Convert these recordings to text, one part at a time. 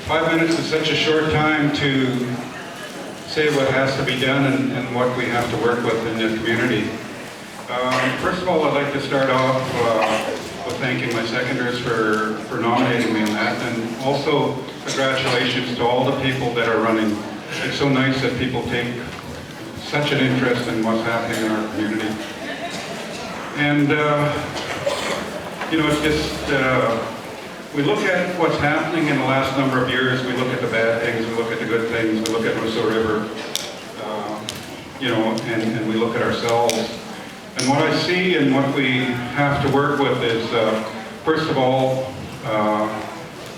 5 minutes is such a short time to say what has to be done and what we have to work with in the community. First of all, I'd like to start off with thanking my seconders for nominating me in that, and also congratulations to all the people that are running. It's so nice that people take such an interest in what's happening in our community. And, it's just, we look at what's happening in the last number of years. We look at the bad things, we look at the good things, we look at Rousseau River, and we look at ourselves. And what I see and what we have to work with is, first of all,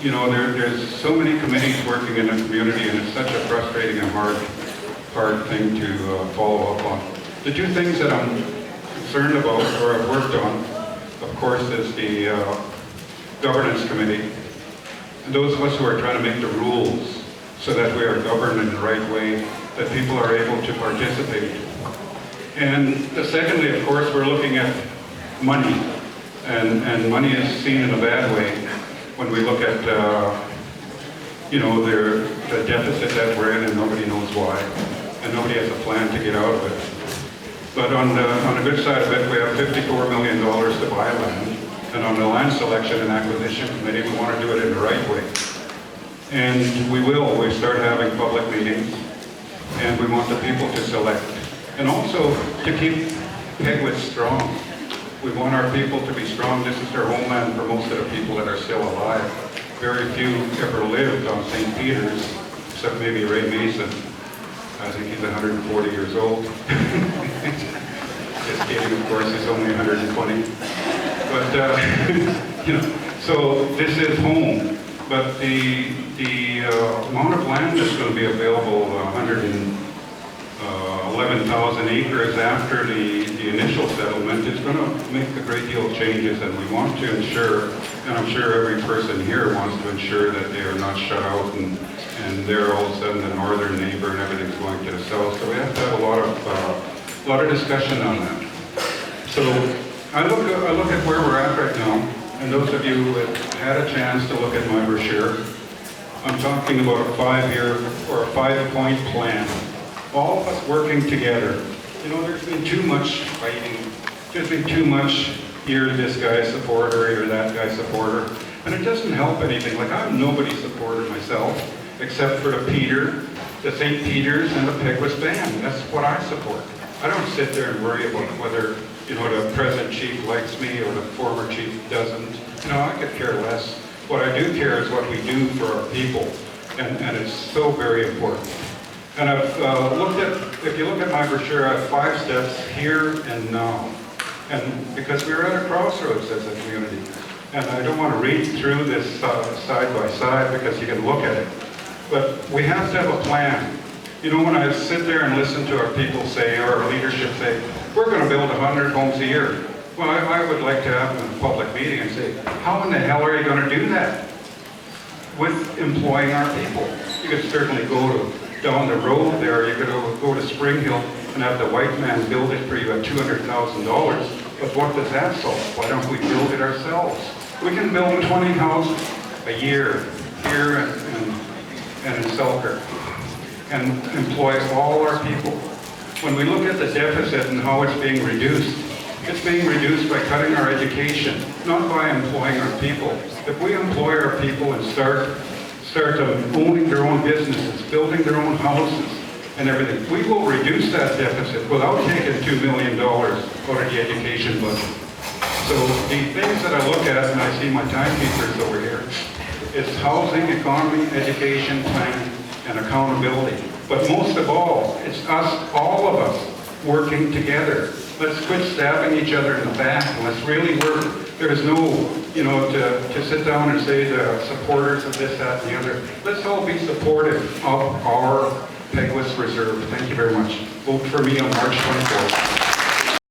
there's so many committees working in the community, and it's such a frustrating and hard thing to follow up on. The two things that I'm concerned about, or I've worked on, of course, is the governance committee, and those of us who are trying to make the rules so that we are governed in the right way, that people are able to participate. And secondly, of course, we're looking at money, and money is seen in a bad way when we look at the deficit that we're in, and nobody knows why, and nobody has a plan to get out of it. But on the good side of it, we have $54 million to buy land, and on the land selection and acquisition committee, we want to do it in the right way. And we will. We start having public meetings, and we want the people to select. And also to keep Peguis strong. We want our people to be strong. This is their homeland for most of the people that are still alive. Very few ever lived on St. Peter's, except maybe Ray Mason. I think he's 140 years old. Just kidding, of course, he's only 120. But, so this is home. But the amount of land that's going to be available, 111,000 acres after the initial settlement, is going to make a great deal of changes, and we want to ensure, and I'm sure every person here wants to ensure that they are not shut out and they're all of a sudden the northern neighbor and everything's going to the south. So we have to have a lot of discussion on that. So I look at where we're at right now, and those of you who have had a chance to look at my brochure, I'm talking about a 5-year or a 5-point plan. All of us working together. There's been too much fighting. There's been too much, you're this guy's supporter, you're that guy's supporter. And it doesn't help anything. Like, I'm nobody's supporter myself, except for the St. Peter's and the Peguis band. That's what I support. I don't sit there and worry about whether, the present chief likes me or the former chief doesn't. I could care less. What I do care is what we do for our people. And it's so very important. And I've looked at, if you look at my brochure, I have 5 steps, here and now. And because we're at a crossroads as a community. And I don't want to read through this side by side because you can look at it. But we have to have a plan. When I sit there and listen to our people say, or our leadership say, we're going to build 100 homes a year. Well, I would like to have them in a public meeting and say, how in the hell are you going to do that? With employing our people. You could certainly go down the road there, you could go to Spring Hill and have the white man build it for you at $200,000. But what does that solve? Why don't we build it ourselves? We can build 20 houses a year here and in Selkirk and employ all our people. When we look at the deficit and how it's being reduced, it's being reduced by cutting our education, not by employing our people. If we employ our people and start owning their own businesses, building their own houses and everything, we will reduce that deficit without taking $2 million out of the education budget. So the things that I look at, and I see my timekeepers over here, is housing, economy, education, planning, and accountability. But most of all, it's us, all of us, working together. Let's quit stabbing each other in the back, and let's really work. There's no, to sit down and say the supporters of this, that, and the other. Let's all be supportive of our Peguis Reserve. Thank you very much. Vote for me on March 24th.